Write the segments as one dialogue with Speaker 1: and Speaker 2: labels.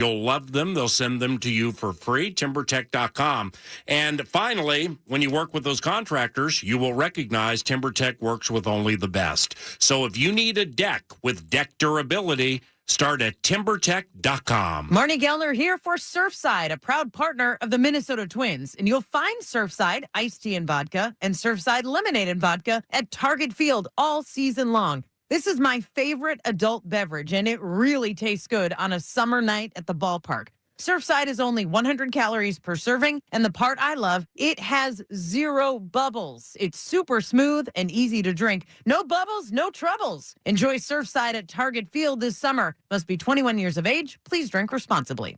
Speaker 1: You'll love them. They'll send them to you for free, timbertech.com. And finally, when you work with those contractors, you will recognize TimberTech works with only the best. So if you need a deck with deck durability, start at timbertech.com.
Speaker 2: Marnie Gellner here for Surfside, a proud partner of the Minnesota Twins. And you'll find Surfside iced tea and vodka and Surfside lemonade and vodka at Target Field all season long. This is my favorite adult beverage, and it really tastes good on a summer night at the ballpark. Surfside is only 100 calories per serving, and the part I love, it has 0 bubbles. It's super smooth and easy to drink. No bubbles, no troubles. Enjoy Surfside at Target Field this summer. Must be 21 years of age. Please drink responsibly.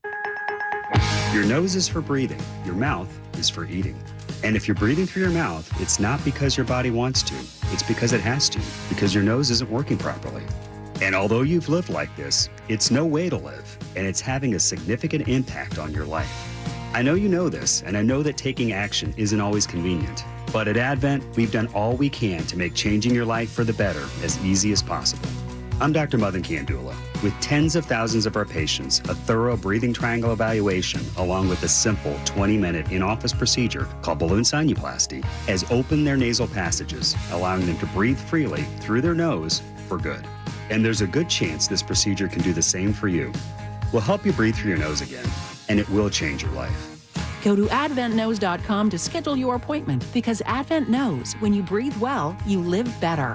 Speaker 3: Your nose is for breathing. Your mouth is for eating. And if you're breathing through your mouth, it's not because your body wants to. It's because it has to, because your nose isn't working properly. And although you've lived like this, it's no way to live, and it's having a significant impact on your life. I know you know this, and I know that taking action isn't always convenient. But at Advent, we've done all we can to make changing your life for the better as easy as possible. I'm Dr. Madan Kandula. With tens of thousands of our patients, a thorough breathing triangle evaluation, along with a simple 20-minute in-office procedure called balloon sinuplasty, has opened their nasal passages, allowing them to breathe freely through their nose for good. And there's a good chance this procedure can do the same for you. We'll help you breathe through your nose again, and it will change your life.
Speaker 4: Go to adventknows.com to schedule your appointment, because Advent knows when you breathe well, you live better.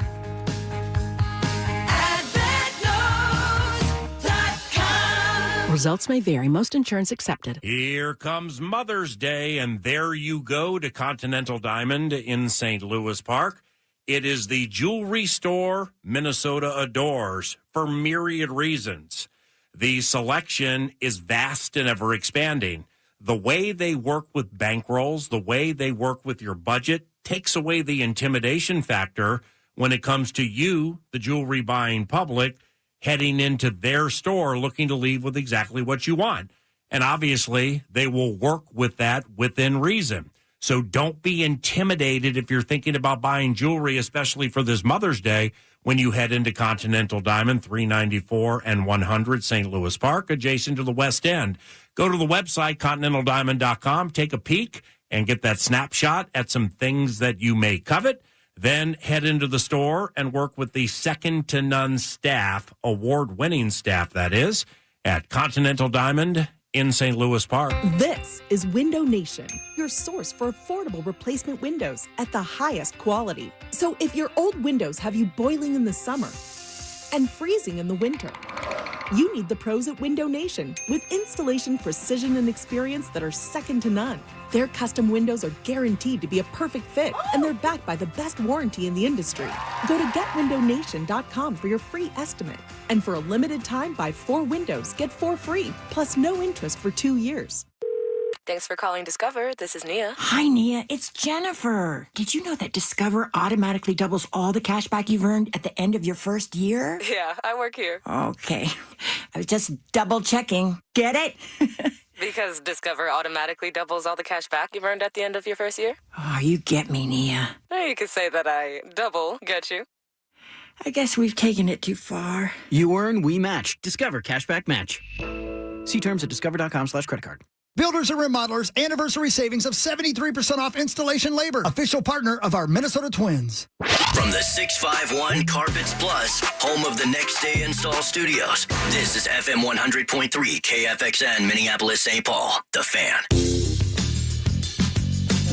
Speaker 4: Results may vary. Most insurance accepted.
Speaker 1: Here comes Mother's Day, and there you go to Continental Diamond in St. Louis Park. It is the jewelry store Minnesota adores for myriad reasons. The selection is vast and ever expanding. The way they work with bankrolls, the way they work with your budget, takes away the intimidation factor when it comes to you, the jewelry buying public, heading into their store looking to leave with exactly what you want. And obviously, they will work with that within reason. So don't be intimidated if you're thinking about buying jewelry, especially for this Mother's Day, when you head into Continental Diamond, 394 and 100 St. Louis Park, adjacent to the West End. Go to the website, continentaldiamond.com, take a peek, and get that snapshot at some things that you may covet. Then head into the store and work with the second-to-none staff, award-winning staff, that is, at Continental Diamond in St. Louis Park.
Speaker 5: This is Window Nation, your source for affordable replacement windows at the highest quality. So if your old windows have you boiling in the summer and freezing in the winter, you need the pros at Window Nation with installation precision and experience that are second to none. Their custom windows are guaranteed to be a perfect fit, and they're backed by the best warranty in the industry. Go to getwindownation.com for your free estimate. And for a limited time, buy 4 windows, get 4 free, plus no interest for 2 years.
Speaker 6: Thanks for calling Discover. This is Nia.
Speaker 7: Hi, Nia. It's Jennifer. Did you know that Discover automatically doubles all the cash back you've earned at the end of your first year?
Speaker 6: Yeah, I work here.
Speaker 7: Okay. I was just double checking. Get it?
Speaker 6: Because Discover automatically doubles all the cash back you've earned at the end of your first year?
Speaker 7: Oh, you get me, Nia.
Speaker 6: You could say that I double get you.
Speaker 7: I guess we've taken it too far.
Speaker 8: You earn, we match. Discover Cashback Match. See terms at discover.com/creditcard.
Speaker 9: Builders and Remodelers anniversary savings of 73% off installation labor. Official partner of our Minnesota Twins.
Speaker 10: From the 651 Carpets Plus, home of the Next Day Install Studios, this is FM 100.3 KFXN Minneapolis, St. Paul, The Fan.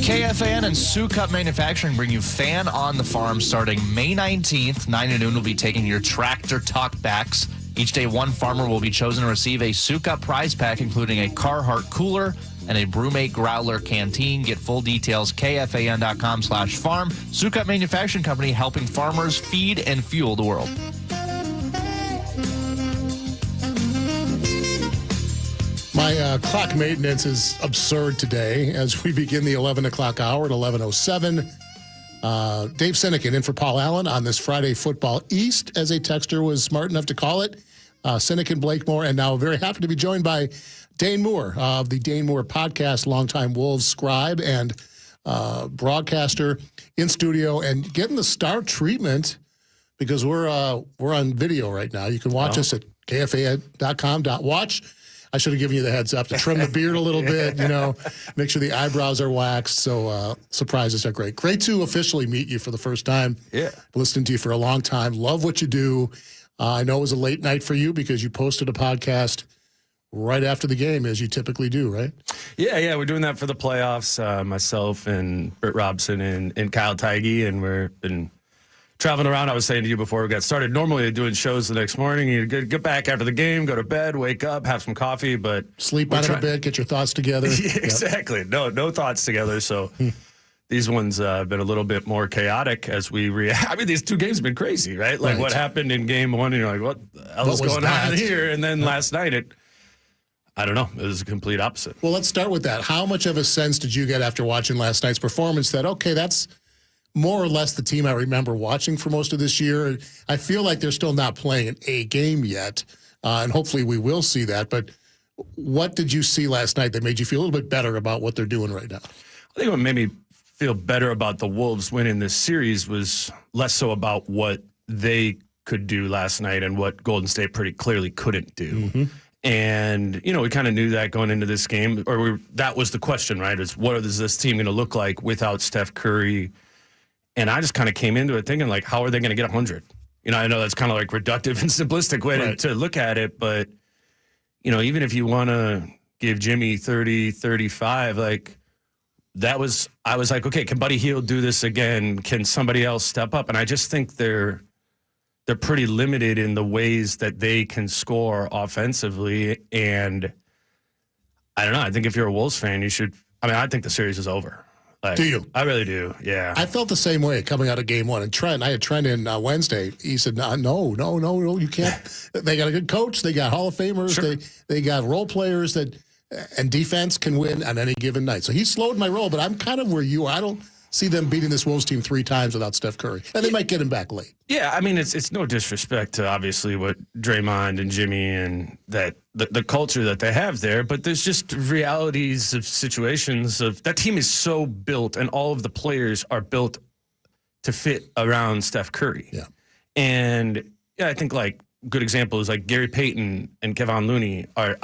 Speaker 11: KFAN and Sioux Cup Manufacturing bring you Fan on the Farm starting May 19th. 9 to noon will be taking your tractor talkbacks. Each day, one farmer will be chosen to receive a Sioux Cup prize pack, including a Carhartt cooler and a Brewmate Growler canteen. Get full details, kfan.com/farm. Sioux Cup Manufacturing Company, helping farmers feed and fuel the world.
Speaker 12: My clock maintenance is absurd today as we begin the 11 o'clock hour at 11:07. Dave Sinykin in for Paul Allen on this Friday Football East, as a texter was smart enough to call it. Sinykin, Blakemore, and now very happy to be joined by Dane Moore of the Dane Moore podcast, longtime Wolves scribe and broadcaster in studio and getting the star treatment because we're on video right now. You can watch us at kfan.com.watch. I should have given you the heads up to trim the beard a little bit, make sure the eyebrows are waxed. So surprises are great. Great to officially meet you for the first time.
Speaker 13: Yeah.
Speaker 12: Listening to you for a long time. Love what you do. I know it was a late night for you because you posted a podcast right after the game, as you typically do, right?
Speaker 13: Yeah, we're doing that for the playoffs. Myself and Britt Robson and Kyle Teige, and we've been traveling around. I was saying to you before we got started, normally doing shows the next morning. You get back after the game, go to bed, wake up, have some coffee, but
Speaker 12: sleep on it a bit, get your thoughts together.
Speaker 13: Yeah, exactly. No thoughts together. So these ones have been a little bit more chaotic as we react. I mean, these two games have been crazy, right? Like what happened in game one, and you're like, what the hell is going on here? And then last night, I don't know. It was a complete opposite.
Speaker 12: Well, let's start with that. How much of a sense did you get after watching last night's performance that, okay, that's more or less the team I remember watching for most of this year? I feel like they're still not playing an A game yet, and hopefully we will see that. But what did you see last night that made you feel a little bit better about what they're doing right now?
Speaker 13: I think what made me feel better about the Wolves winning this series was less so about what they could do last night and what Golden State pretty clearly couldn't do.
Speaker 12: Mm-hmm.
Speaker 13: And, we kind of knew that going into this game, that was the question, right? Is what is this team going to look like without Steph Curry? And I just kind of came into it thinking, like, how are they going to get 100? I know that's kind of like reductive and simplistic way to look at it, but, even if you want to give Jimmy 30, 35, like, I was like, okay, can Buddy Hield do this again? Can somebody else step up? And I just think they're pretty limited in the ways that they can score offensively. And I don't know. I think if you're a Wolves fan, I think the series is over. Like,
Speaker 12: do you?
Speaker 13: I really do. Yeah.
Speaker 12: I felt the same way coming out of game one. And Trent, I had Trent in Wednesday. He said, no, you can't. They got a good coach. They got Hall of Famers.
Speaker 13: Sure.
Speaker 12: They got role players and defense can win on any given night. So he slowed my roll, but I'm kind of where you are. I don't see them beating this Wolves team 3 times without Steph Curry. And they might get him back late.
Speaker 13: Yeah, I mean, it's no disrespect to obviously what Draymond and Jimmy and that the culture that they have there, but there's just realities of situations of that team is so built and all of the players are built to fit around Steph Curry.
Speaker 12: Yeah.
Speaker 13: And I think like good example is like Gary Payton and Kevon Looney are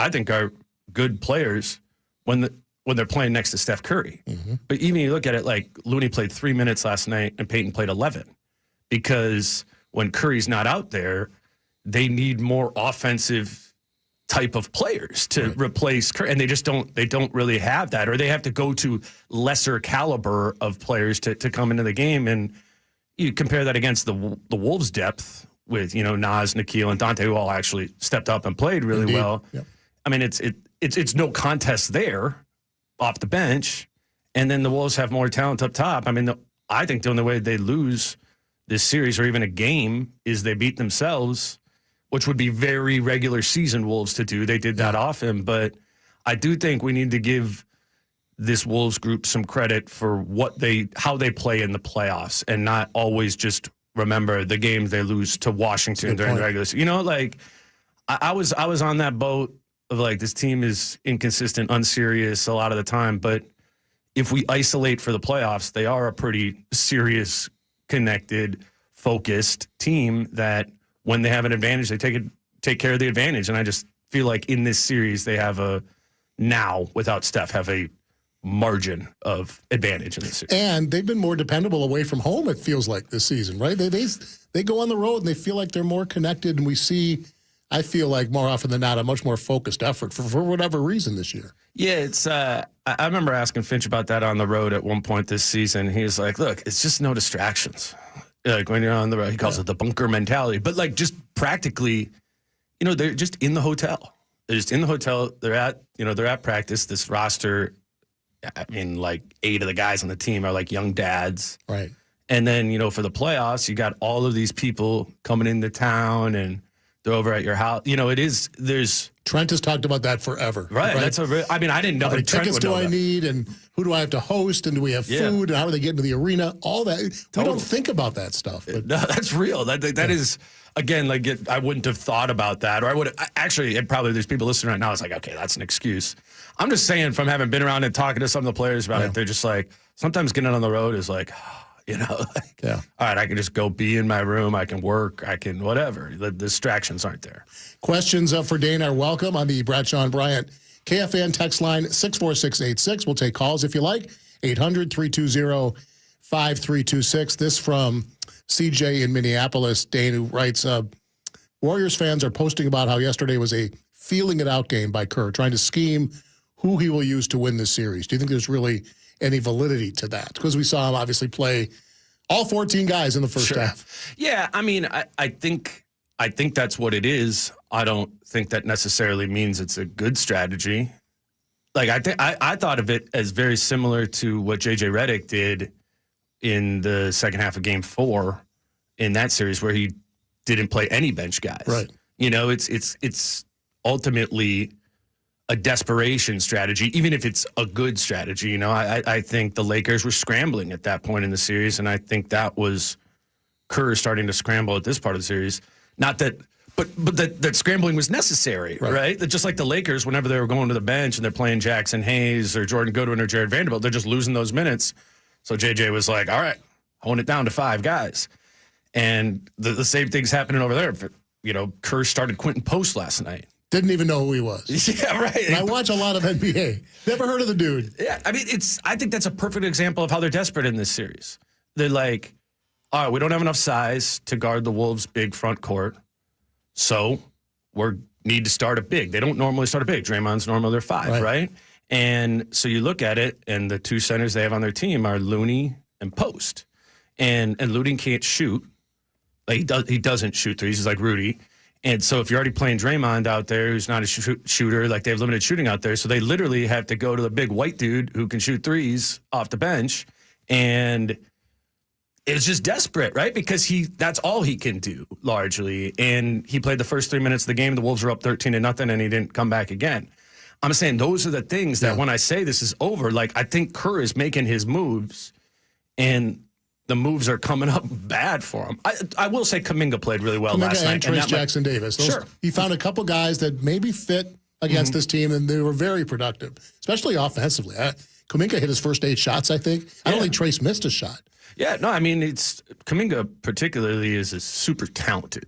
Speaker 13: good players when they're playing next to Steph Curry.
Speaker 12: Mm-hmm.
Speaker 13: But even you look at it like Looney played 3 minutes last night and Payton played 11 because when Curry's not out there, they need more offensive type of players to replace Curry. And they don't really have that, or they have to go to lesser caliber of players to come into the game. And you compare that against the Wolves depth with, Nas, Nikhil, and Dante, who all actually stepped up and played really well.
Speaker 12: Yep.
Speaker 13: I mean, it's no contest there off the bench, and then the Wolves have more talent up top. I mean, I think the only way they lose this series or even a game is they beat themselves, which would be very regular season Wolves to do. They did that often, but I do think we need to give this Wolves group some credit for how they play in the playoffs and not always just remember the games they lose to Washington during the regular season. I was on that boat of like, this team is inconsistent, unserious a lot of the time. But if we isolate for the playoffs, they are a pretty serious, connected, focused team that when they have an advantage, they take care of the advantage. And I just feel like in this series, they have without Steph, have a margin of advantage in this series.
Speaker 12: And they've been more dependable away from home, it feels like, this season, right? They go on the road and they feel like they're more connected, and we see, I feel like more often than not, a much more focused effort for whatever reason this year.
Speaker 13: Yeah, it's. I remember asking Finch about that on the road at one point this season. He was like, "Look, it's just no distractions. Like when you're on the road, he calls it the bunker mentality. But like just practically, they're just in the hotel. They're just in the hotel. They're at practice. This roster, I mean, like 8 of the guys on the team are like young dads,
Speaker 12: right?
Speaker 13: And then for the playoffs, you got all of these people coming into town and they're over at your house. There's
Speaker 12: Trent has talked about that forever.
Speaker 13: Right. That's I didn't know.
Speaker 12: How many tickets do I need, and who do I have to host, and do we have food, and how do they get into the arena? All that. We don't think about that stuff. But
Speaker 13: no, that's real. That is, again, like I wouldn't have thought about that, or I would actually. Probably there's people listening right now. It's like, okay, that's an excuse. I'm just saying, from having been around and talking to some of the players about it, they're just like, sometimes getting on the road is like, All right, I can just go be in my room. I can work. I can whatever. The distractions aren't there.
Speaker 12: Questions for Dane are welcome on the Bradshaw and Bryant KFN text line 64686. We'll take calls if you like. 800-320-5326. This from CJ in Minneapolis, Dane, who writes, Warriors fans are posting about how yesterday was a feeling it out game by Kerr, trying to scheme who he will use to win this series. Do you think there's really any validity to that? Because we saw him obviously play all 14 guys in the first half.
Speaker 13: Yeah, I mean, I think that's what it is. I don't think that necessarily means it's a good strategy. Like I thought of it as very similar to what JJ Redick did in the second half of Game 4 in that series, where he didn't play any bench guys.
Speaker 12: Right.
Speaker 13: It's ultimately a desperation strategy, even if it's a good strategy. I think the Lakers were scrambling at that point in the series, and I think that was Kerr starting to scramble at this part of the series. Not that, but that scrambling was necessary, right? That just like the Lakers, whenever they were going to the bench and they're playing Jackson Hayes or Jordan Goodwin or Jared Vanderbilt, they're just losing those minutes. So JJ was like, all right, hone it down to 5 guys. And the same thing's happening over there. Kerr started Quentin Post last night.
Speaker 12: Didn't even know who he was.
Speaker 13: Yeah, right.
Speaker 12: And I watch a lot of NBA. Never heard of the dude.
Speaker 13: Yeah, I mean, I think that's a perfect example of how they're desperate in this series. They're like, all right, we don't have enough size to guard the Wolves' big front court, so we need to start a big. They don't normally start a big. Draymond's normally their 5, right? And so you look at it, and the 2 centers they have on their team are Looney and Post. And Looney can't shoot. Like he doesn't shoot threes. He's like Rudy. And so if you're already playing Draymond out there, who's not a shooter, like they have limited shooting out there, so they literally have to go to the big white dude who can shoot threes off the bench. And it's just desperate, right? Because that's all he can do, largely. And he played the first 3 minutes of the game. The Wolves were up 13-0, and he didn't come back again. I'm saying those are the things that when I say this is over, like I think Kerr is making his moves, and the moves are coming up bad for him. I will say Kuminga played really well last night.
Speaker 12: And Trace Jackson Davis.
Speaker 13: Sure.
Speaker 12: He found a couple guys that maybe fit against this team, and they were very productive, especially offensively. Kuminga hit his first 8 shots, I think. I don't think Trace missed a shot.
Speaker 13: Yeah, no, I mean, Kuminga particularly is a super talented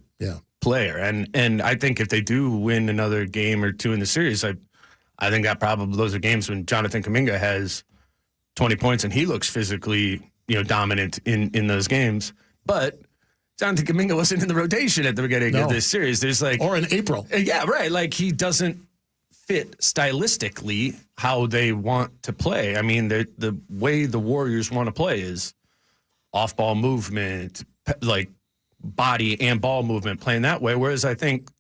Speaker 13: player. And I think if they do win another game or 2 in the series, I think that probably those are games when Jonathan Kuminga has 20 points and he looks physically dominant in those games. But Jonathan Kuminga wasn't in the rotation at the beginning of this series. There's
Speaker 12: or in April.
Speaker 13: Yeah, right. Like he doesn't fit stylistically how they want to play. I mean, the way the Warriors want to play is off-ball movement, like body and ball movement, playing that way. Whereas I think,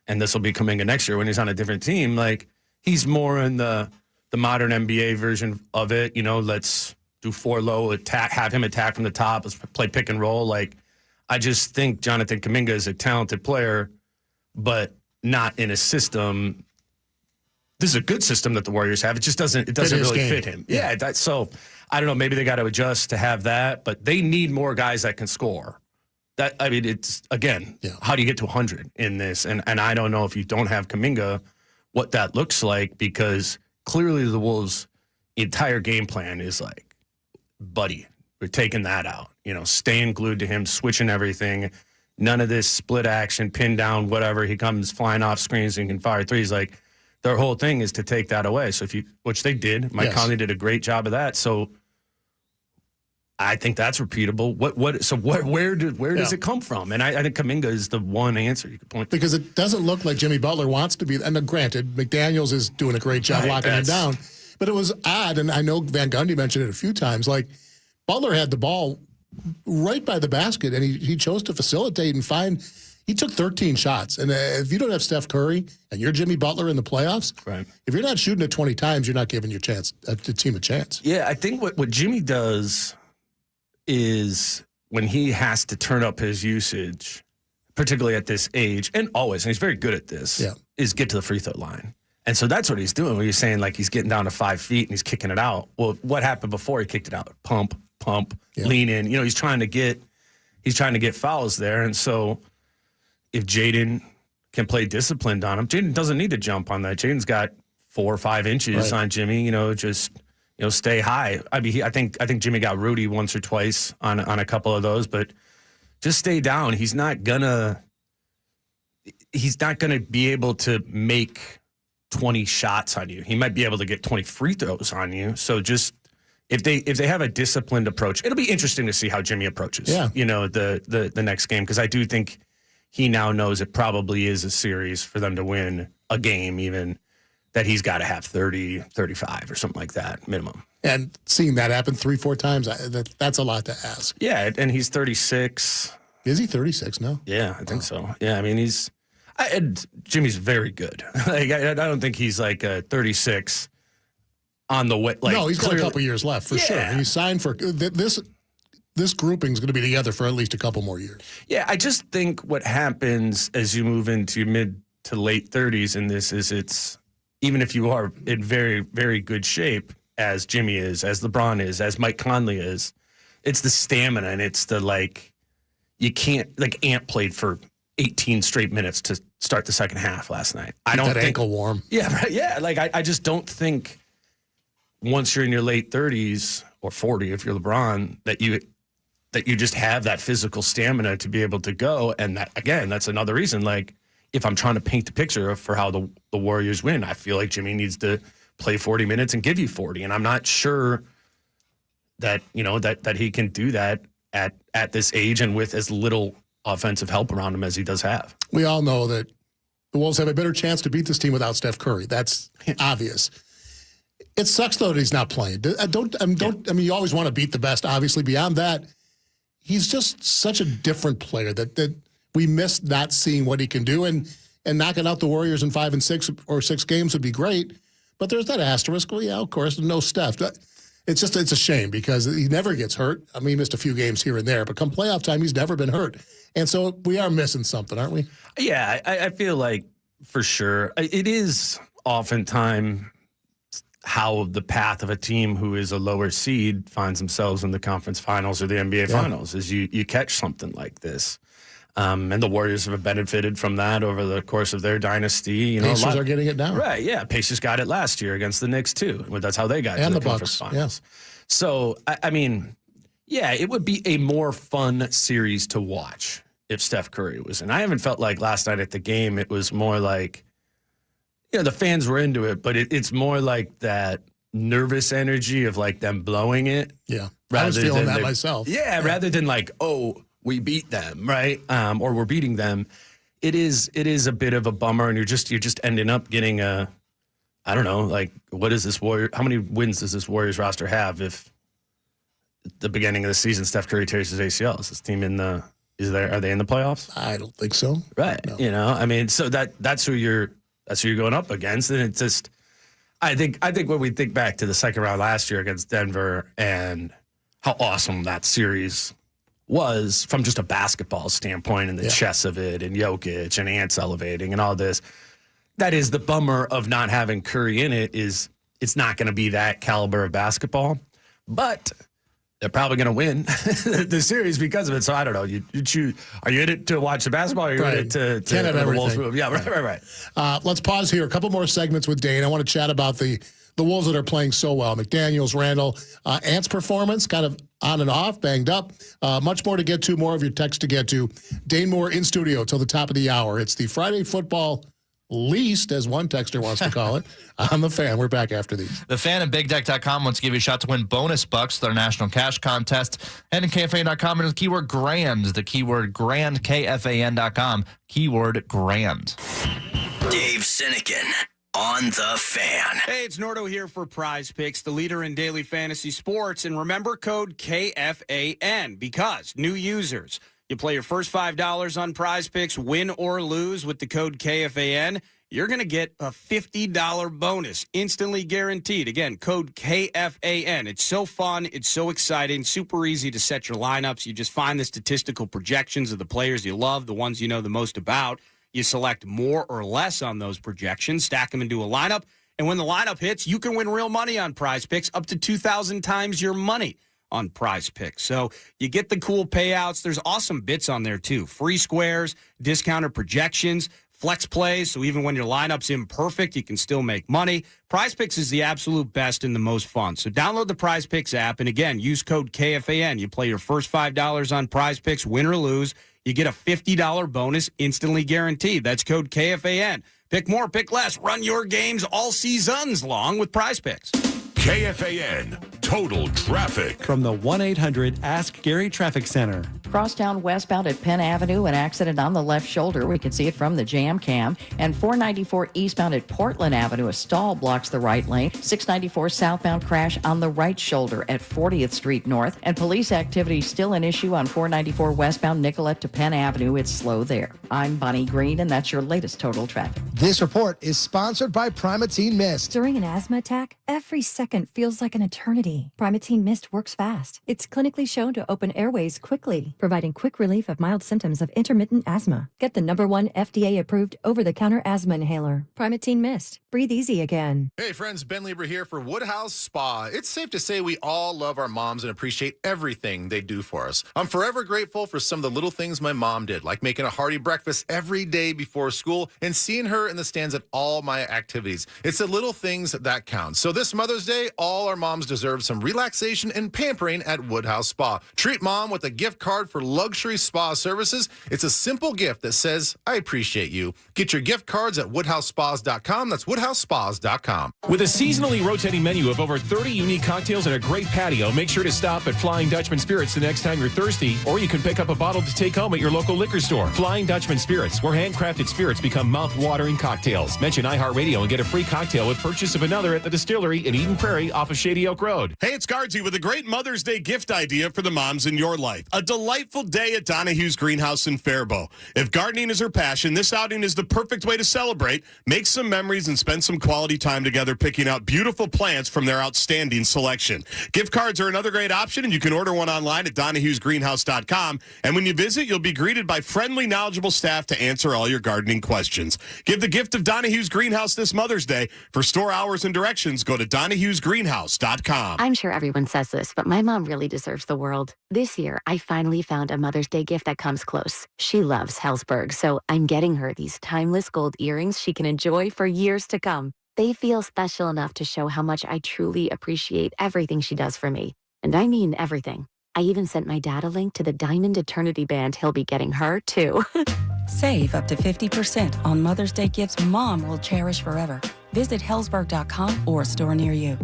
Speaker 13: and this will be Kuminga next year when he's on a different team, like he's more in the modern NBA version of it. Let's do 4 low, attack, have him attack from the top. Let's play pick and roll. Like, I just think Jonathan Kuminga is a talented player, but not in a system. This is a good system that the Warriors have. It just doesn't really fit him. Yeah. So I don't know. Maybe they got to adjust to have that, but they need more guys that can score. It's again, how do you get to 100 in this? And I don't know if you don't have Kuminga, what that looks like, because clearly the Wolves' entire game plan is like, buddy, we're taking that out. Staying glued to him, switching everything. None of this split action, pin down, whatever. He comes flying off screens and can fire threes. Like their whole thing is to take that away. So which they did. Mike Conley did a great job of that. So I think that's repeatable. Where does it come from? And I think Kuminga is the one answer you could point to.
Speaker 12: Because it doesn't look like Jimmy Butler wants to be. And granted, McDaniels is doing a great job locking him down. But it was odd, and I know Van Gundy mentioned it a few times, like Butler had the ball right by the basket, and he chose to facilitate and find – he took 13 shots. And if you don't have Steph Curry and you're Jimmy Butler in the playoffs, if you're not shooting it 20 times, you're not giving the team a chance.
Speaker 13: Yeah, I think what Jimmy does is when he has to turn up his usage, particularly at this age, and always, and he's very good at this, is get to the free throw line. And so that's what he's doing. When you're saying like he's getting down to 5 feet and he's kicking it out. Well, what happened before he kicked it out? Pump, lean in. He's trying to get fouls there. And so if Jaden can play disciplined on him, Jaden doesn't need to jump on that. Jaden's got 4 or 5 inches on Jimmy. Just stay high. I mean, I think Jimmy got Rudy once or twice on a couple of those, but just stay down. He's not gonna be able to make 20 shots on you. He might be able to get 20 free throws on you. So just if they have a disciplined approach, it'll be interesting to see how Jimmy approaches.
Speaker 12: Yeah.
Speaker 13: The next game, because I do think he now knows it probably is a series for them to win a game, even that he's got to have 30, 35 or something like that minimum.
Speaker 12: And seeing that happen 3-4 times, that's a lot to ask.
Speaker 13: Yeah, and he's 36.
Speaker 12: Is he 36 now?
Speaker 13: Yeah, I think so. Yeah, I mean, Jimmy's very good. Like I don't think he's like a 36 on the way. Like,
Speaker 12: no, he's got a couple years left for sure. He's signed for this. This grouping is going to be together for at least a couple more years.
Speaker 13: Yeah, I just think what happens as you move into mid to late 30s in this is it's even if you are in very, very good shape, as Jimmy is, as LeBron is, as Mike Conley is, it's the stamina and it's the you can't, Ant played for 18 straight minutes to start the second half last night. I don't think
Speaker 12: ankle warm.
Speaker 13: Yeah, right. Yeah, I just don't think once you're in your late 30s or 40 if you're LeBron that you just have that physical stamina to be able to go. And that, again, that's another reason, if I'm trying to paint the picture for how the Warriors win, I feel like Jimmy needs to play 40 minutes and give you 40. And I'm not sure that, that he can do that at this age and with as little offensive help around him as he does have.
Speaker 12: We all know that the Wolves have a better chance to beat this team without Steph Curry. That's obvious. It sucks, though, that he's not playing. You always want to beat the best, obviously. Beyond that, he's just such a different player that we miss not seeing what he can do. And knocking out the Warriors in 5 and 6 or 6 games would be great. But there's that asterisk. Well, yeah, of course, no Steph. It's a shame because he never gets hurt. I mean, he missed a few games here and there, but come playoff time, he's never been hurt. And so we are missing something, aren't we?
Speaker 13: Yeah, I feel like for sure. It is oftentimes how the path of a team who is a lower seed finds themselves in the conference finals or the NBA finals is you catch something like this. And the Warriors have benefited from that over the course of their dynasty.
Speaker 12: Pacers are getting it now.
Speaker 13: Right, yeah. Pacers got it last year against the Knicks, too. That's how they got to the conference finals. Yeah. So, I mean, yeah, it would be a more fun series to watch if Steph Curry was in. I haven't felt like last night at the game it was more like, the fans were into it, but it's more like that nervous energy of them blowing it.
Speaker 12: Yeah, I was feeling that myself.
Speaker 13: Yeah, rather than we beat them, right? Or we're beating them. It is a bit of a bummer, and you're just ending up getting I don't know, what is this how many wins does this Warriors roster have if at the beginning of the season Steph Curry tears his ACL? Is this team are they in the playoffs?
Speaker 12: I don't think so.
Speaker 13: Right. No. I mean, so that's who you're going up against, and it's just I think when we think back to the second round last year against Denver and how awesome that series was from just a basketball standpoint and the chess of it and Jokic and Ants elevating and all this. That is the bummer of not having Curry in it is it's not going to be that caliber of basketball, but they're probably going to win the series because of it. So I don't know. You choose. Are you in it to watch the basketball or are you in it to
Speaker 12: Can't have everything.
Speaker 13: Wolves move? Yeah, right.
Speaker 12: Let's pause here. A couple more segments with Dane. I want to chat about the Wolves that are playing so well. McDaniels, Randall, Ant's performance, kind of on and off, banged up. Much more to get to, more of your text to get to. Dane Moore in studio till the top of the hour. It's the Friday Football Least, as one texter wants to call it, on The Fan. We're back after these.
Speaker 11: The Fan and BigDeck.com wants to give you a shot to win bonus bucks, their national cash contest. Head to KFAN.com and the keyword grand, the keyword grand, KFAN.com, keyword grand.
Speaker 10: Dave Sinykin on The Fan.
Speaker 14: Hey, it's Nordo here for Prize Picks, the leader in daily fantasy sports. And remember code KFAN because new users, you play your first $5 on Prize Picks, win or lose with the code KFAN, you're going to get a $50 bonus, instantly guaranteed. Again, code KFAN. It's so fun. It's so exciting. Super easy to set your lineups. You just find the statistical projections of the players you love, the ones you know the most about. You select more or less on those projections, stack them into a lineup, and when the lineup hits, you can win real money on Prize Picks, up to 2,000 times your money on Prize Picks. So you get the cool payouts. There's awesome bits on there, too. Free squares, discounted projections, flex plays, so even when your lineup's imperfect, you can still make money. Prize Picks is the absolute best and the most fun. So download the Prize Picks app, and again, use code KFAN. You play your first $5 on Prize Picks, win or lose. You get a $50 bonus instantly guaranteed. That's code KFAN. Pick more, pick less. Run your games all seasons long with Prize Picks.
Speaker 15: KFAN Total Traffic.
Speaker 16: From the 1-800-ASK-GARY Traffic Center.
Speaker 4: Crosstown westbound at Penn Avenue, an accident on the left shoulder. We can see it from the jam cam. And 494 eastbound at Portland Avenue, a stall blocks the right lane. 694 southbound crash on the right shoulder at 40th Street North. And police activity still an issue on 494 westbound Nicollet to Penn Avenue. It's slow there. I'm Bonnie Green, and that's your latest total traffic.
Speaker 9: This report is sponsored by Primatene Mist.
Speaker 17: During an asthma attack, every second feels like an eternity. Primatene Mist works fast. It's clinically shown to open airways quickly, providing quick relief of mild symptoms of intermittent asthma. Get the #1 FDA-approved over-the-counter asthma inhaler. Primatene Mist. Breathe easy again.
Speaker 18: Hey friends, Ben Lieber here for Woodhouse Spa. It's safe to say we all love our moms and appreciate everything they do for us. I'm forever grateful for some of the little things my mom did, like making a hearty breakfast every day before school and seeing her in the stands at all my activities. It's the little things that count. So this Mother's Day, all our moms deserve some relaxation and pampering at Woodhouse Spa. Treat mom with a gift card for luxury spa services. It's a simple gift that says, I appreciate you. Get your gift cards at woodhousespas.com. That's woodhousespas.com.
Speaker 19: With a seasonally rotating menu of over 30 unique cocktails and a great patio, make sure to stop at Flying Dutchman Spirits the next time you're thirsty, or you can pick up a bottle to take home at your local liquor store. Flying Dutchman Spirits, where handcrafted spirits become mouth-watering cocktails. Mention iHeartRadio and get a free cocktail with purchase of another at the distillery in Eden Prairie off of Shady Oak Road.
Speaker 20: Hey, it's Guardsy with a great Mother's Day gift idea for the moms in your life. A delightful day at Donahue's Greenhouse in Faribault. If gardening is her passion, this outing is the perfect way to celebrate, make some memories, and spend some quality time together picking out beautiful plants from their outstanding selection. Gift cards are another great option, and you can order one online at donahuesgreenhouse.com. And when you visit, you'll be greeted by friendly, knowledgeable staff to answer all your gardening questions. Give the gift of Donahue's Greenhouse this Mother's Day. For store hours and directions, go to donahuesgreenhouse.com.
Speaker 21: I'm sure everyone says this, but my mom really deserves the world. This year, I finally found a Mother's Day gift that comes close. She loves Hellsberg, so I'm getting her these timeless gold earrings she can enjoy for years to come. They feel special enough to show how much I truly appreciate everything she does for me. And I mean everything. I even sent my dad a link to the Diamond Eternity band he'll be getting her, too.
Speaker 22: Save up to 50% on Mother's Day gifts Mom will cherish forever. Visit Hellsberg.com or a store near you.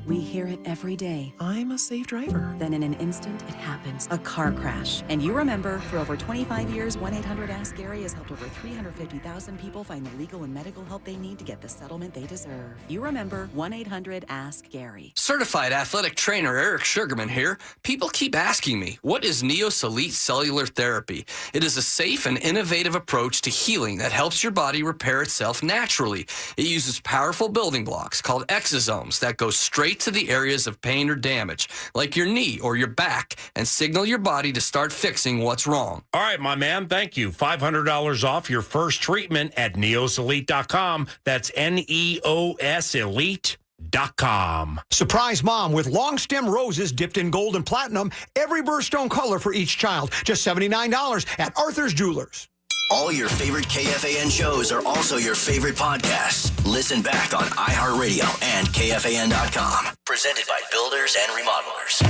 Speaker 23: We hear it every day. I'm a safe driver. Then in an instant, it happens. A car crash. And you remember, for over 25 years, 1-800-ASK-GARY has helped over 350,000 people find the legal and medical help they need to get the settlement they deserve. You remember 1-800-ASK-GARY.
Speaker 24: Certified athletic trainer Eric Sugarman here. People keep asking me, what is Neos Elite Cellular Therapy? It is a safe and innovative approach to healing that helps your body repair itself naturally. It uses powerful building blocks called exosomes that go straight to the areas of pain or damage, like your knee or your back, and signal your body to start fixing what's wrong.
Speaker 1: All right, my man, thank you. $500 off your first treatment at neoselite.com. That's Neos Elite.com.
Speaker 25: Surprise mom with long stem roses dipped in gold and platinum, every birthstone color for each child. Just $79 at Arthur's Jewelers.
Speaker 10: All your favorite KFAN shows are also your favorite podcasts. Listen back on iHeartRadio and KFAN.com. Presented by Builders and Remodelers.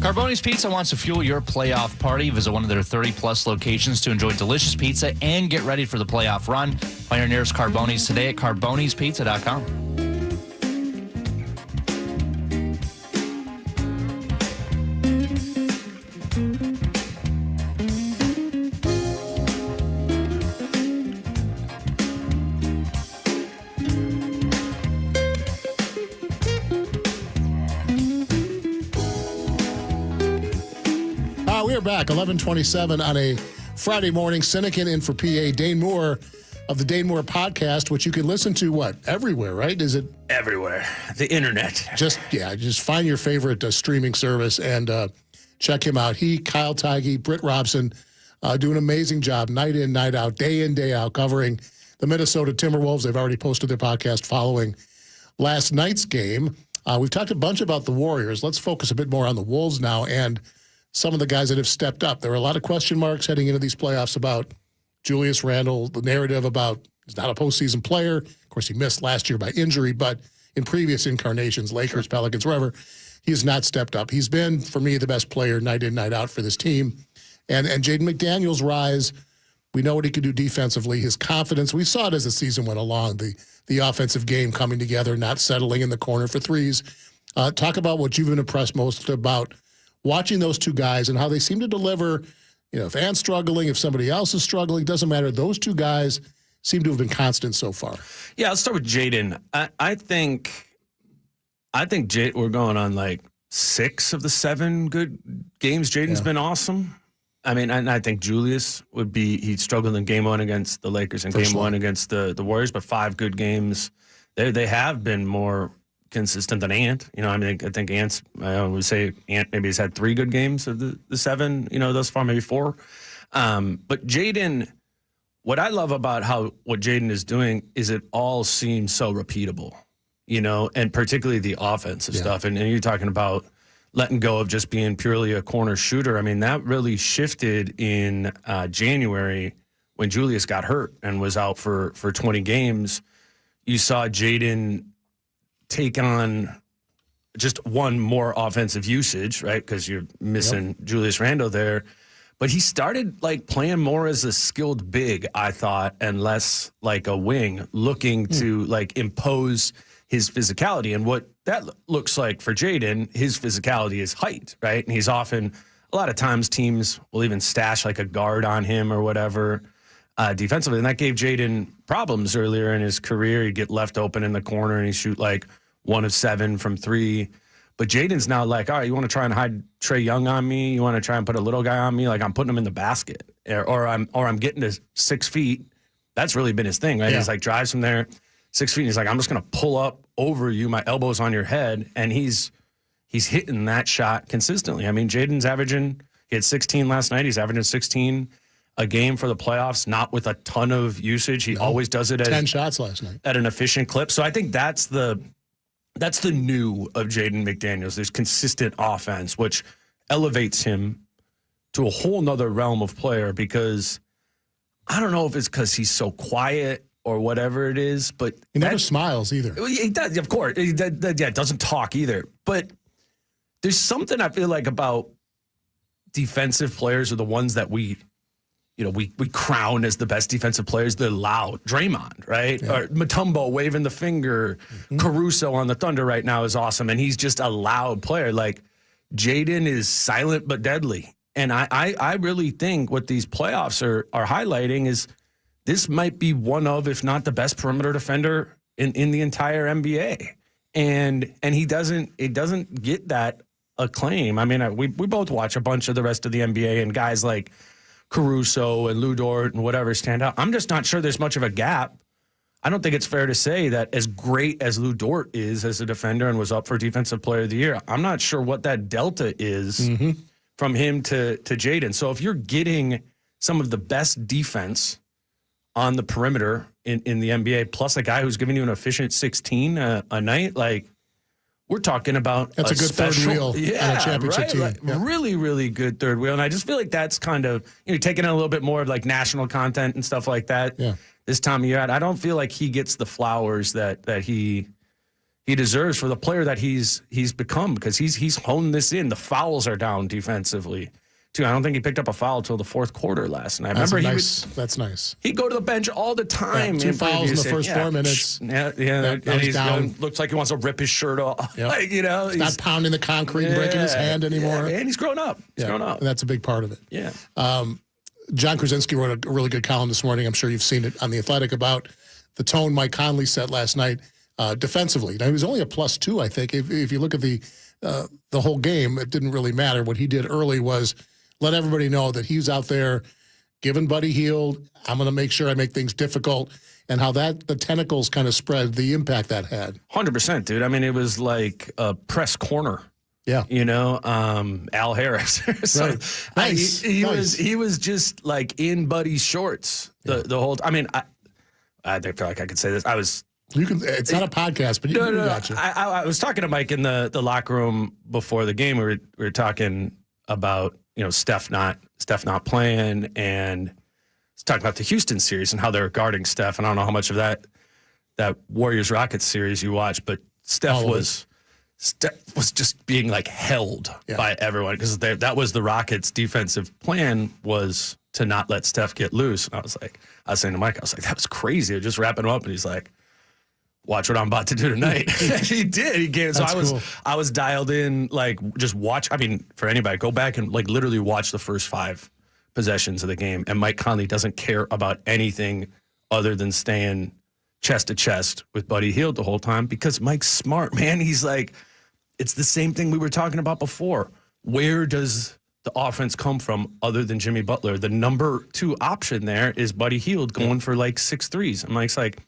Speaker 11: Carboni's Pizza wants to fuel your playoff party. Visit one of their 30-plus locations to enjoy delicious pizza and get ready for the playoff run. Find your nearest Carboni's today at carbonispizza.com.
Speaker 12: We're back, 11:27 on a Friday morning. Sinykin in for PA. Dane Moore of the Dane Moore podcast, which you can listen to, what, everywhere, right? Is it?
Speaker 13: Everywhere. The internet.
Speaker 12: Just find your favorite streaming service and check him out. He, Kyle Tighe, Britt Robson do an amazing job night in, night out, day in, day out, covering the Minnesota Timberwolves. They've already posted their podcast following last night's game. We've talked a bunch about the Warriors. Let's focus a bit more on the Wolves now and some of the guys that have stepped up. There are a lot of question marks heading into these playoffs about Julius Randle, the narrative about he's not a postseason player. Of course, he missed last year by injury, but in previous incarnations, Lakers, Pelicans, wherever, he has not stepped up. He's been, for me, the best player night in, night out for this team. And Jaden McDaniels' rise, we know what he can do defensively. His confidence, we saw it as the season went along, the offensive game coming together, not settling in the corner for threes. Talk about what you've been impressed most about watching those two guys and how they seem to deliver. You know, if Ant's struggling, if somebody else is struggling, doesn't matter. Those two guys seem to have been constant so far.
Speaker 13: Yeah, let's start with Jaden. I think we're going on like 6 of the 7 good games. Jaden's been awesome. I mean, and I think Julius he struggled in game 1 against the Lakers and game 1 against the Warriors, but 5 good games. They have been more consistent than Ant. You know, I mean, I think Ant's, I would say Ant maybe has had 3 good games of the 7, you know, thus far, maybe 4. But Jaden, what I love about what Jaden is doing is it all seems so repeatable, you know, and particularly the offensive stuff. And you're talking about letting go of just being purely a corner shooter. I mean, that really shifted in January when Julius got hurt and was out for 20 games. You saw Jaden take on just one more offensive usage, right? Because you're missing Julius Randle there. But he started like playing more as a skilled big, I thought, and less like a wing, looking to like impose his physicality. And what that looks like for Jaden, his physicality is height, right? And he's often, a lot of times teams will even stash like a guard on him or whatever defensively. And that gave Jaden problems earlier in his career. He'd get left open in the corner and he'd shoot like 1 of 7 from 3. But Jaden's now like, all right, you want to try and hide Trae Young on me? You want to try and put a little guy on me? Like I'm putting him in the basket, or I'm getting to 6 feet. That's really been his thing, right? He's like drives from there 6 feet. And he's like, I'm just going to pull up over you, my elbows on your head, and he's hitting that shot consistently. I mean, Jaden's averaging. He had 16 last night. He's averaging 16 a game for the playoffs, not with a ton of usage. He always does it
Speaker 12: 10 shots last night
Speaker 13: at an efficient clip. So I think that's the new of Jaden McDaniels. There's consistent offense, which elevates him to a whole nother realm of player, because I don't know if it's because he's so quiet or whatever it is, but
Speaker 12: he never smiles either.
Speaker 13: He does, of course. Doesn't talk either. But there's something I feel like about defensive players are the ones that we crown as the best defensive players. They're loud. Draymond, right? Or Mutombo waving the finger. Caruso on the Thunder right now is awesome, and he's just a loud player. Like Jaden is silent but deadly. And I really think what these playoffs are highlighting is this might be one of, if not the best perimeter defender in the entire NBA. And he doesn't get that acclaim. I mean, we both watch a bunch of the rest of the NBA, and guys like Caruso and Lou Dort and whatever stand out. I'm just not sure there's much of a gap. I don't think it's fair to say that as great as Lou Dort is as a defender and was up for Defensive Player of the Year, I'm not sure what that delta is from him to Jaden. So if you're getting some of the best defense on the perimeter in the NBA, plus a guy who's giving you an efficient 16 a night, like, we're talking about
Speaker 12: that's a good
Speaker 13: special,
Speaker 12: third wheel on a championship team.
Speaker 13: Like, really, really good third wheel. And I just feel like that's kind of, taking in a little bit more of like national content and stuff like that this time of year. I don't feel like he gets the flowers that he deserves for the player that he's become, because he's honed this in. The fouls are down defensively too. I don't think he picked up a foul until the fourth quarter last night.
Speaker 12: That's nice.
Speaker 13: He'd go to the bench all the time.
Speaker 12: 2 fouls in the first 4 minutes.
Speaker 13: And he's down. Looks like he wants to rip his shirt off. Like,
Speaker 12: he's not pounding the concrete and breaking his hand anymore.
Speaker 13: And he's grown up.
Speaker 12: And that's a big part of it.
Speaker 13: Yeah.
Speaker 12: John Krasinski wrote a really good column this morning. I'm sure you've seen it on The Athletic about the tone Mike Conley set last night defensively. Now, he was only a +2, I think. If you look at the whole game, it didn't really matter. What he did early was let everybody know that he's out there giving Buddy Hield. I'm going to make sure I make things difficult, and how the tentacles kind of spread, the impact that had.
Speaker 13: 100%, dude. I mean, it was like a press corner.
Speaker 12: Yeah.
Speaker 13: Al Harris. So
Speaker 12: right. Nice.
Speaker 13: He was just like in Buddy's shorts the whole time. I mean, I feel like I could say this.
Speaker 12: It's not a podcast, but you got you.
Speaker 13: I was talking to Mike in the locker room before the game. We were talking about Steph not playing, and talking about the Houston series and how they're guarding Steph. And I don't know how much of that Warriors-Rockets series you watched, but Steph was just being like held by everyone because that was the Rockets' defensive plan, was to not let Steph get loose. And I was saying to Mike, that was crazy. I was just wrapping him up, and he's like, watch what I'm about to do tonight. He did. He gave. So I was dialed in, like, just watch. I mean, for anybody, go back and like literally watch the first 5 possessions of the game. And Mike Conley doesn't care about anything other than staying chest to chest with Buddy Hield the whole time, because Mike's smart, man. He's like, it's the same thing we were talking about before. Where does the offense come from other than Jimmy Butler? The number 2 option there is Buddy Hield going for like 6 threes. And Mike's like,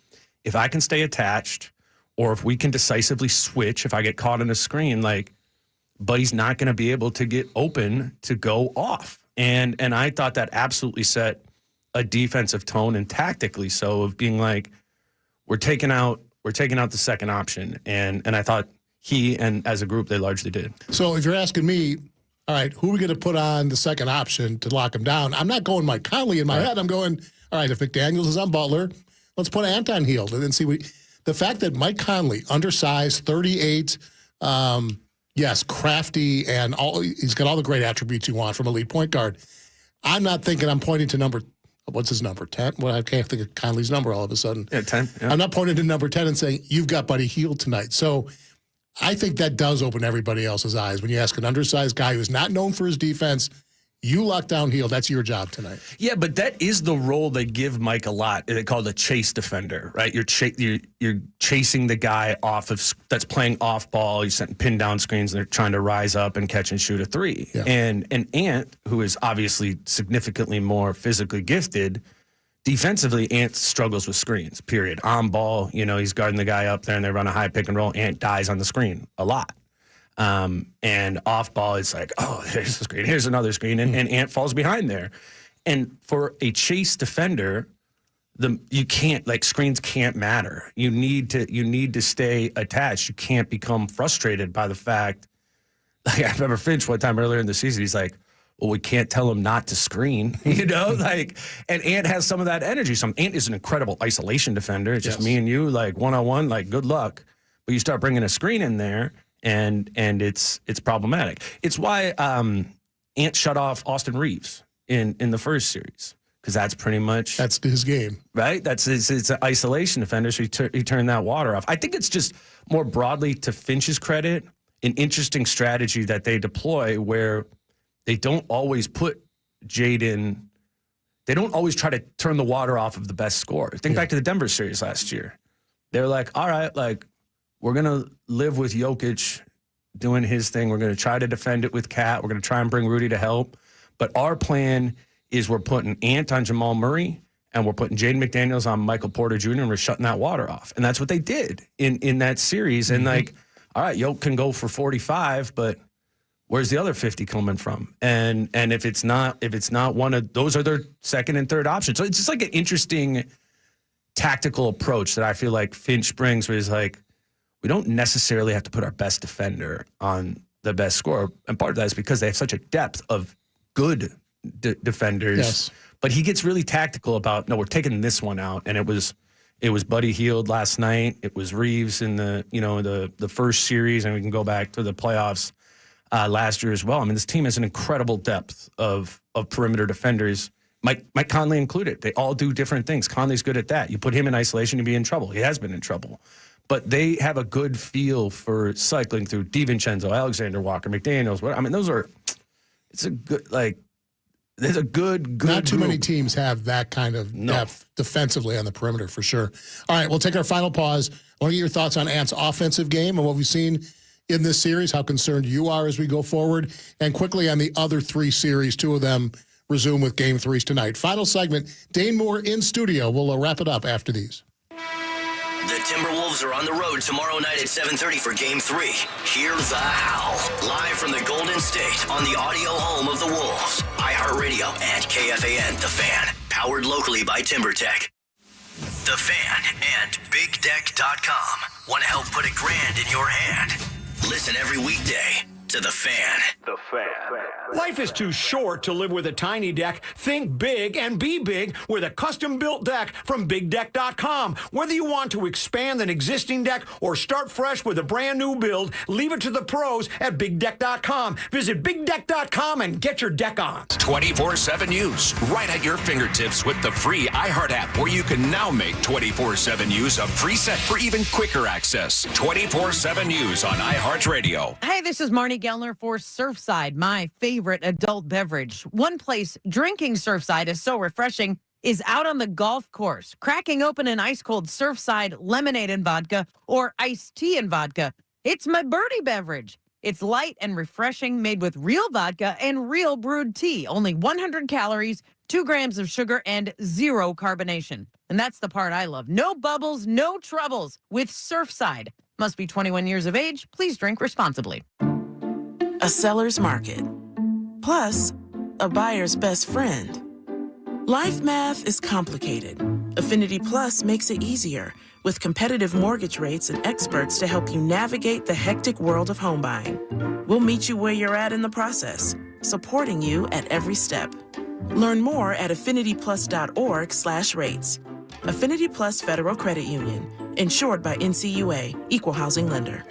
Speaker 13: if I can stay attached, or if we can decisively switch, if I get caught in a screen, like, Buddy's not going to be able to get open to go off. And I thought that absolutely set a defensive tone, and tactically so, of being like, we're taking out the second option. And I thought he and as a group, they largely did.
Speaker 12: So if you're asking me, all right, who are we going to put on the second option to lock him down? I'm not going Mike Conley in my head. I'm going, all right, if McDaniels is on Butler, let's put Anton Hield and then see. The fact that Mike Conley, undersized, 38, yes, crafty, and he's got all the great attributes you want from elite point guard. I'm not thinking I'm pointing to what's his number, 10? Well, I can't think of Conley's number all of a sudden.
Speaker 13: Yeah, 10. Yeah.
Speaker 12: I'm not pointing to number 10 and saying, you've got Buddy Hield tonight. So I think that does open everybody else's eyes. When you ask an undersized guy who's not known for his defense, you lock down Hield, that's your job tonight.
Speaker 13: Yeah, but that is the role they give Mike a lot. They call it a chase defender, right? You're chasing the guy that's playing off ball. He's setting pin down screens, and they're trying to rise up and catch and shoot a 3. Yeah. And Ant, who is obviously significantly more physically gifted, defensively, Ant struggles with screens, period. On ball, he's guarding the guy up there, and they run a high pick and roll. Ant dies on the screen a lot. And off ball, it's like, oh, there's a screen, here's another screen, and Ant falls behind there. And for a chase defender, you can't, like, screens can't matter. You need to stay attached. You can't become frustrated by the fact. Like, I remember Finch one time earlier in the season, he's like, well, we can't tell him not to screen, like, and Ant has some of that energy. Ant is an incredible isolation defender. It's just me and you, like, one-on-one, like, good luck. But you start bringing a screen in there, and it's problematic. It's why Ant shut off Austin Reeves in the first series, because that's
Speaker 12: his game,
Speaker 13: right? It's an isolation defender, so he turned that water off. I think it's just more broadly, to Finch's credit, an interesting strategy that they deploy where they don't always put Jaden. They don't always try to turn the water off of the best scorer. Think back to the Denver series last year. They're like, all right, like, we're going to live with Jokic doing his thing. We're going to try to defend it with Kat. We're going to try and bring Rudy to help. But our plan is we're putting Ant on Jamal Murray, and we're putting Jaden McDaniels on Michael Porter Jr., and we're shutting that water off. And that's what they did in that series. And, like, all right, Jokic can go for 45, but where's the other 50 coming from? And if it's not one of those, are their second and third options. So it's just like an interesting tactical approach that I feel like Finch brings, where he's like, we don't necessarily have to put our best defender on the best scorer. And part of that is because they have such a depth of good defenders. Yes. But he gets really tactical about, no, we're taking this one out. And it was Buddy Hield last night. It was Reeves in the first series, and we can go back to the playoffs last year as well. I mean, this team has an incredible depth of perimeter defenders, Mike Conley included. They all do different things. Conley's good at that. You put him in isolation, you'd be in trouble. He has been in trouble. But they have a good feel for cycling through DiVincenzo, Alexander Walker, McDaniels. I mean, there's a good
Speaker 12: Not too
Speaker 13: group.
Speaker 12: many teams have that kind of depth defensively on the perimeter, for sure. All right, we'll take our final pause. I want to get your thoughts on Ant's offensive game and what we've seen in this series, how concerned you are as we go forward, and quickly on the other 3 series. 2 of them resume with Game 3s tonight. Final segment, Dane Moore in studio. We'll wrap it up after these.
Speaker 10: The Timberwolves are on the road tomorrow night at 7:30 for Game 3. Hear the howl. Live from the Golden State on the audio home of the Wolves. iHeartRadio and KFAN The Fan. Powered locally by TimberTech. The Fan and BigDeck.com want to help put $1,000 in your hand. Listen every weekday to The Fan.
Speaker 25: The Fan. Life is too short to live with a tiny deck. Think big and be big with a custom-built deck from BigDeck.com. Whether you want to expand an existing deck or start fresh with a brand new build, leave it to the pros at BigDeck.com. Visit BigDeck.com and get your deck on.
Speaker 2: 24/7 News, right at your fingertips with the free iHeart app, where you can now make 24/7 News a preset for even quicker access. 24/7 News on iHeartRadio.
Speaker 3: Hey, this is Marnie Gellner for Surfside, my favorite adult beverage. One place drinking Surfside is so refreshing is out on the golf course, cracking open an ice-cold Surfside lemonade and vodka or iced tea and vodka. It's my birdie beverage. It's light and refreshing, made with real vodka and real brewed tea. Only 100 calories, 2 grams of sugar, and 0 carbonation. And that's the part I love. No bubbles, no troubles with Surfside. Must be 21 years of age. Please drink responsibly.
Speaker 5: A seller's market. Plus, a buyer's best friend. Life math is complicated. Affinity Plus makes it easier with competitive mortgage rates and experts to help you navigate the hectic world of home buying. We'll meet you where you're at in the process, supporting you at every step. Learn more at affinityplus.org/rates. Affinity Plus Federal Credit Union, insured by NCUA, Equal Housing Lender.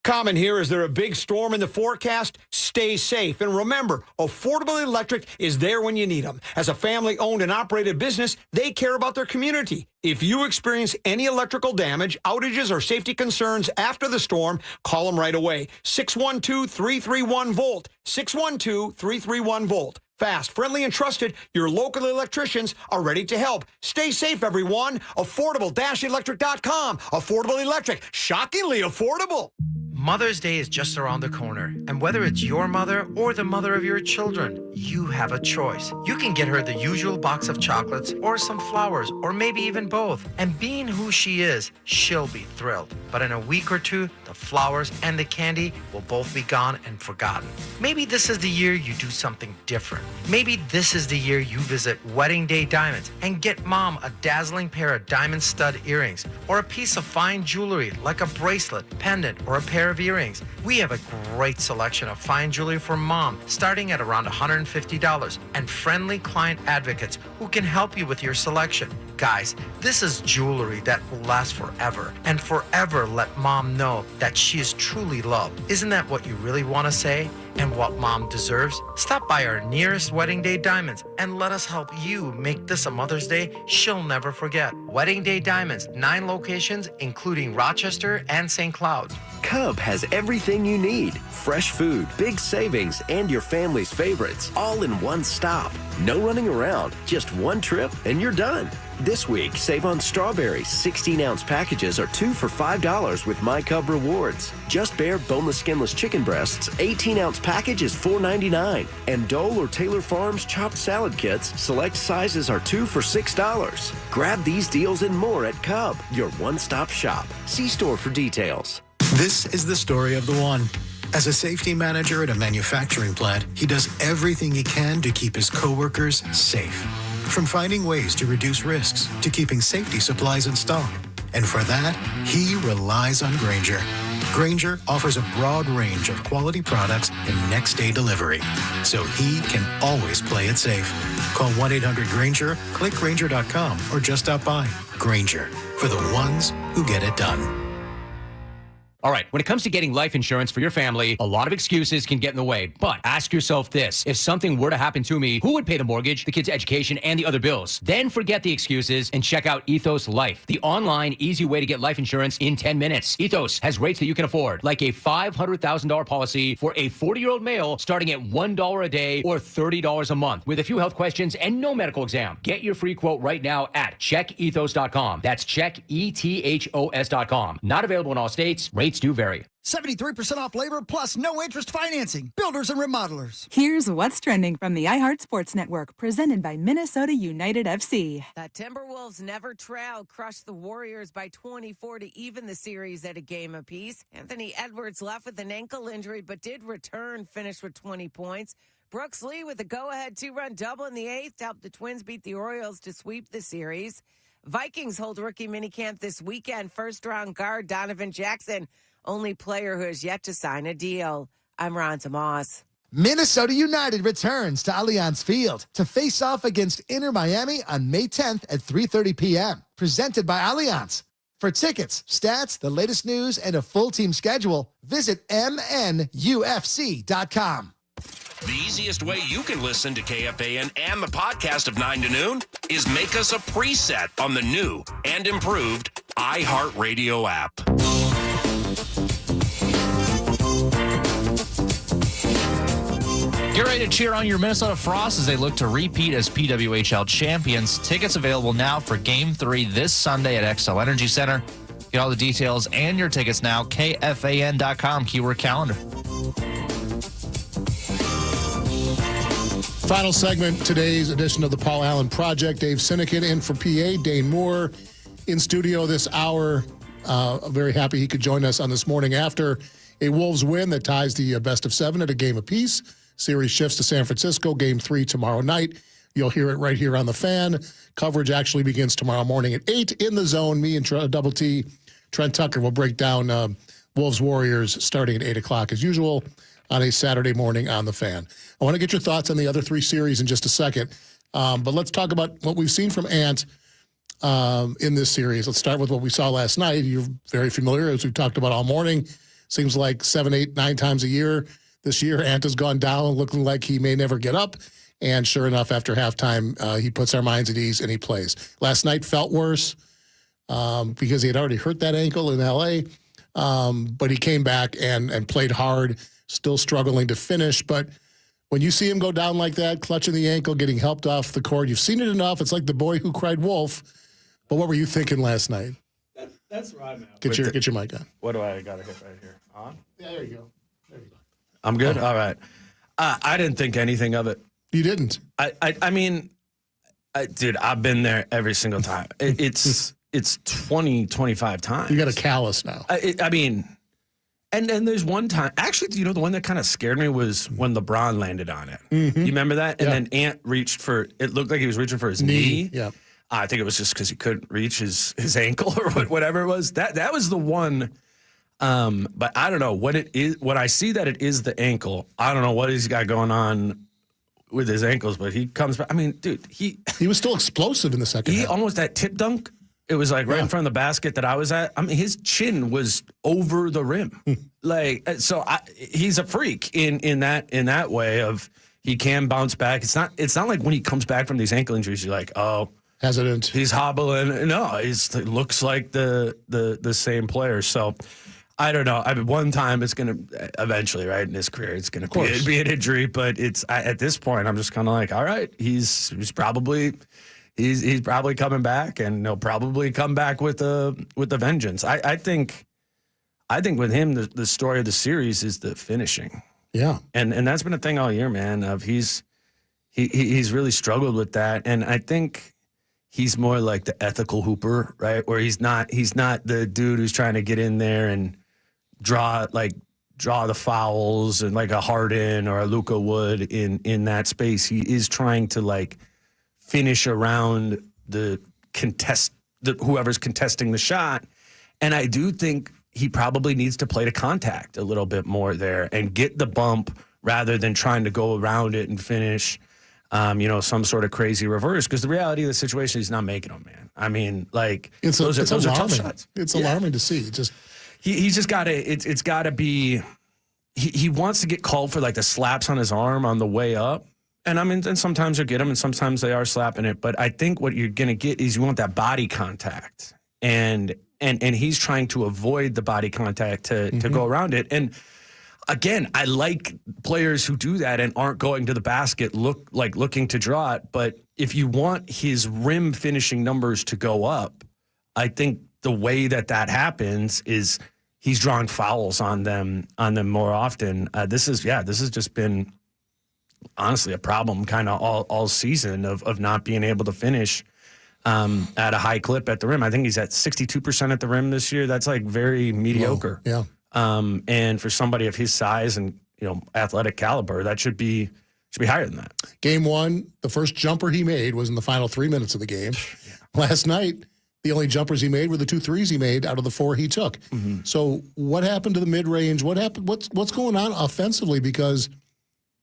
Speaker 25: Common here, is there a big storm in the forecast? Stay safe. And remember, Affordable Electric is there when you need them. As a family-owned and operated business, they care about their community. If you experience any electrical damage, outages, or safety concerns after the storm, call them right away. 612-331-VOLT. 612-331-VOLT. Fast, friendly, and trusted, your local electricians are ready to help. Stay safe, everyone. Affordable-electric.com. Affordable Electric. Shockingly affordable.
Speaker 6: Mother's Day is just around the corner, and whether it's your mother or the mother of your children, you have a choice. You can get her the usual box of chocolates or some flowers, or maybe even both. And being who she is, she'll be thrilled. But in a week or two, the flowers and the candy will both be gone and forgotten. Maybe this is the year you do something different. Maybe this is the year you visit Wedding Day Diamonds and get mom a dazzling pair of diamond stud earrings, or a piece of fine jewelry like a bracelet, pendant, or a pair of earrings. We have a great selection of fine jewelry for mom, starting at around $150, and friendly client advocates who can help you with your selection. Guys, this is jewelry that will last forever, and forever let mom know that she is truly loved. Isn't that what you really want to say? And what mom deserves? Stop by our nearest Wedding Day Diamonds and let us help you make this a Mother's Day she'll never forget. Wedding Day Diamonds, 9 locations, including Rochester and St. Cloud.
Speaker 7: Cub has everything you need. Fresh food, big savings, and your family's favorites, all in one stop. No running around, just one trip and you're done. This week, save on strawberries. 16-ounce packages are 2 for $5 with My Cub Rewards. Just Bare boneless, skinless chicken breasts, 18-ounce package is $4.99. And Dole or Taylor Farms chopped salad kits, select sizes are 2 for $6. Grab these deals and more at Cub, your one-stop shop. See store for details.
Speaker 26: This is the story of the one. As a safety manager at a manufacturing plant, he does everything he can to keep his coworkers safe. From finding ways to reduce risks to keeping safety supplies in stock. And for that, he relies on Grainger. Grainger offers a broad range of quality products and next-day delivery, so he can always play it safe. Call 1-800-GRAINGER, click Grainger.com, or just stop by. Grainger, for the ones who get it done.
Speaker 27: All right, when it comes to getting life insurance for your family, a lot of excuses can get in the way. But ask yourself this: if something were to happen to me, who would pay the mortgage, the kids' education, and the other bills? Then forget the excuses and check out Ethos Life, the online, easy way to get life insurance in 10 minutes. Ethos has rates that you can afford, like a $500,000 policy for a 40-year-old male starting at $1 a day or $30 a month, with a few health questions and no medical exam. Get your free quote right now at checkethos.com. That's checkethos.com. Not available in all states. Rates do vary.
Speaker 9: 73% off labor plus no interest financing. Builders and remodelers.
Speaker 28: Here's what's trending from the iHeart Sports Network, presented by Minnesota United FC.
Speaker 3: The Timberwolves never trailed, crushed the Warriors by 24 to even the series at a game apiece. Anthony Edwards left with an ankle injury, but did return, finished with 20 points. Brooks Lee with a go-ahead 2-run double in the 8th to help the Twins beat the Orioles to sweep the series. Vikings hold rookie minicamp this weekend. First-round guard Donovan Jackson
Speaker 4: only player who has yet to sign a deal. I'm Ron Tomas.
Speaker 9: Minnesota United returns to Allianz Field to face off against Inter Miami on May 10th at 3:30 p.m. Presented by Allianz. For tickets, stats, the latest news, and a full team schedule, visit mnufc.com.
Speaker 1: The easiest way you can listen to KFAN and the podcast of 9 to noon is make us a preset on the new and improved iHeartRadio app.
Speaker 11: Get ready to cheer on your Minnesota Frost as they look to repeat as PWHL champions. Tickets available now for Game 3 this Sunday at XL Energy Center. Get all the details and your tickets now, KFAN.com, keyword calendar.
Speaker 12: Final segment, today's edition of the Paul Allen Project. Dave Sinykin in for PA, Dane Moore in studio this hour. Very happy he could join us on this morning after a Wolves win that ties the best of 7 at a game apiece. Series shifts to San Francisco, Game 3 tomorrow night. You'll hear it right here on The Fan. Coverage actually begins tomorrow morning at 8 in the zone. Me and Double T, Trent Tucker, will break down Wolves Warriors starting at 8 o'clock as usual on a Saturday morning on The Fan. I want to get your thoughts on the other 3 series in just a second. But let's talk about what we've seen from Ant in this series. Let's start with what we saw last night. You're very familiar, as we've talked about all morning. Seems like 7, 8, 9 times a year. This year, Ant has gone down, looking like he may never get up. And sure enough, after halftime, he puts our minds at ease and he plays. Last night felt worse because he had already hurt that ankle in L.A., but he came back and played hard, still struggling to finish. But when you see him go down like that, clutching the ankle, getting helped off the court, you've seen it enough. It's like the boy who cried wolf. But what were you thinking last night?
Speaker 13: That's where I'm at.
Speaker 12: Get your mic on.
Speaker 13: What do I got to hit right here? On?
Speaker 12: Yeah, there you go.
Speaker 13: I'm good? All right. I didn't think anything of it.
Speaker 12: You didn't?
Speaker 13: I mean, dude, I've been there every single time. It's 20, 25 times.
Speaker 12: You got a callus now.
Speaker 13: I mean, and there's one time, actually, you know, the one that kind of scared me was when LeBron landed on it.
Speaker 12: Mm-hmm.
Speaker 13: You remember that? And then Ant reached for, it looked like he was reaching for his knee.
Speaker 12: Yeah.
Speaker 13: I think it was just because he couldn't reach his ankle or whatever it was. That was the one. But I don't know what it is. When I see that it is the ankle, I don't know what he's got going on with his ankles, but he comes back. I mean, dude, he
Speaker 12: was still explosive in the second half.
Speaker 13: Almost that tip dunk. It was like right in front of the basket that I was at. I mean, his chin was over the rim. He's a freak in that way of he can bounce back. It's not like when he comes back from these ankle injuries, you're like, oh,
Speaker 12: hesitant.
Speaker 13: He's hobbling. No, it looks like the same player. So I don't know. I mean, one time it's going to eventually, right, in his career, it's going to be an injury. But at this point, I'm just kind of like, all right, he's probably coming back, and he'll probably come back with a vengeance. I think with him, the story of the series is the finishing.
Speaker 12: Yeah,
Speaker 13: and that's been a thing all year, man. Of he's really struggled with that, and I think he's more like the ethical hooper, right? Where he's not the dude who's trying to get in there and draw the fouls and like a Harden or a Luka would in that space. He is trying to like finish around whoever's contesting the shot. And I do think he probably needs to play to contact a little bit more there and get the bump rather than trying to go around it and finish, some sort of crazy reverse. Because the reality of the situation, he's not making them, man. I mean, like, those are tough shots.
Speaker 12: It's alarming to see.
Speaker 13: He's just got to, it's got to be, he wants to get called for like the slaps on his arm on the way up. And I mean, and sometimes you'll get them and sometimes they are slapping it. But I think what you're going to get is you want that body contact. And he's trying to avoid the body contact to go around it. And again, I like players who do that and aren't going to the basket looking to draw it. But if you want his rim finishing numbers to go up, I think the way that happens is he's drawing fouls on them more often. This has just been honestly a problem kind of all season of not being able to finish at a high clip at the rim. I think he's at 62% at the rim this year. That's like very mediocre.
Speaker 12: Low.
Speaker 13: Yeah. And for somebody of his size and athletic caliber, that should be higher than that.
Speaker 12: Game 1, the first jumper he made was in the final 3 minutes of the game. Yeah. Last night, The only jumpers he made were the 2 threes he made out of the 4 he took. So what happened to the mid-range? What happened? What's going on offensively? Because